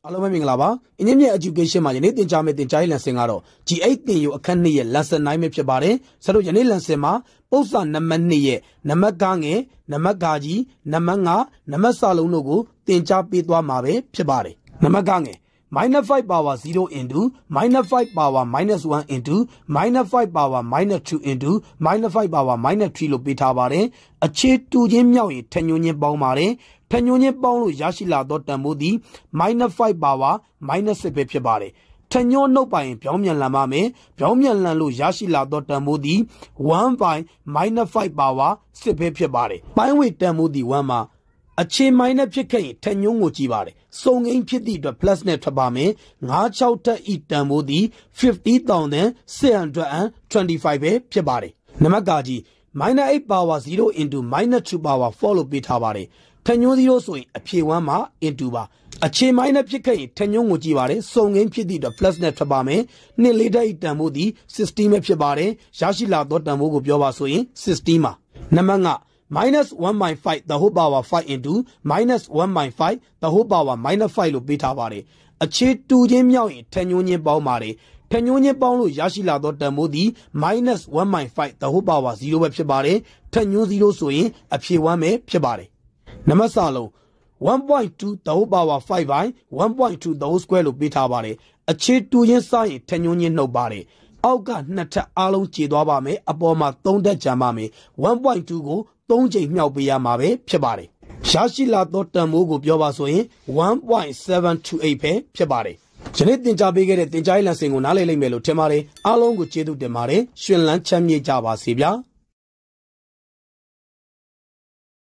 အားလုံးပဲမင်္ဂလာပါအင်းမြင့် education မှာယနေ့သင်ကြားမယ့်သင်ကြားရေး lesson ကတော့ G8 သင်ယူအခန်း2ရဲ့ lesson-9 ပဲဖြစ်ပါတယ်ဆိုတော့ယနေ့ lesson မှာပုဒ်စာနံပါတ်2ရဲ့နံပါတ်ကငယ်နံပါတ်ကကြီးနံပါတ်5နံပါတ်စာလုံးတို့ကိုသင်ကြားပေးသွားမှာပဲဖြစ်ပါတယ်နံပါတ်ကငယ်minus 5 power 0 into minus 5 power minus 1 into minus 5 power minus 2 into minus 5 power minus 3လို့ပေးထားပါတယ်အခြေတူချင်းမြောက်ရင်ထညွန်းချင်းပေါင်းပါတယ်ထညွန်းချင်းပေါင်းလို့ရရှိလာသောတန်ဖိုးသည် minus 5 power minus 6ပဲဖြစ်ပါတယ်ထညွန်းနှုတ်ပိုင်ပြောင်းပြန်လှန်ပါမယ်ပြောင်းပြန်လှန်လို့ရရှိလာသောတန်ဖိုးသည်1 by minus 5 power 6ပဲဖြစ်ပါတယ်ပိုင်းဝေတန်ဖိုးသည်1မှာအခြေမိုင်းနဲ့ဖြစ်ခဲ့ရင်ထညွန်းကိုကြည့်ပါတယ်စုံငိမ့်ဖြစ်သည့်အတွက် plus နဲ့ထွက်ပါမယ်96တက်ဤတန်ဖိုးသည် 50,625 ပဲဖြစ်ပါတယ်နံပါတ်ကကြီး minus 8 power 0 into minus 2 power 4လို့ပေးထားပါတယ်ထညွန်း0ဆိုရင်အဖြေ1မှာ into ပါအခြေမိုင်းနဲ့ဖြစ်ခဲ့ရင်ထညွန်းကိုကြည့်ပါတယ်စုံငိမ့်ဖြစ်သည့်အတွက် plus နဲ့ထွက်ပါမယ်2လေးတက်ဤတန်ဖိုးသည်16ပဲဖြစ်ပါတယ်ရရှိလာသောတန်ဖိုးကိုပြောပါဆိုရင်16ပါနံပါတ်5minus 1 by 5 the whole power 5 into minus 1 by 5 the whole power minus 5လို့ပေးထားပါတယ်အခြေတူချင်းမြောက်ရင်ထညွန်းချင်းပေါင်းပါတယ်ထညွန်းချင်းပေါင်းလို့ရရှိလာသောတန်ဖိုးသည် minus 1 by 5 the whole power 0ပဲဖြစ်ပါတယ်ထညွန်း0ဆိုရင်အဖြေ1ပဲဖြစ်ပါတယ်နံပါတ်စာလုံး 1.2 the whole power 5 by 1.2 the whole square လို့ပေးထားပါတယ်အခြေတူချင်းစရင်ထညွန်းချင်းနှုတ်ပါတယ်အောက်ကနှစ်ထပ်အားလုံးခြေသွားပါမယ်အပေါ်မှာ3ထပ်ကျန်ပါမယ် 1.2 ကို3ချိန်မြောက်ပေးရမှာပဲဖြစ်ပါတယ်ရရှိလာသောတန်ဖိုးကိုပြောပါဆိုရင် 1.728 ပဲဖြစ်ပါတယ်ယနေ့သင်ကြားပေးခဲ့တဲ့သင်ကြားရေး lesson ကိုနားလည်လိမ့်မယ်လို့ထင်ပါတယ်အားလုံးကိုကျေးဇူးတင်ပါတယ်ရှင်လန်းချမ်းမြေ့ကြပါစေဗျာ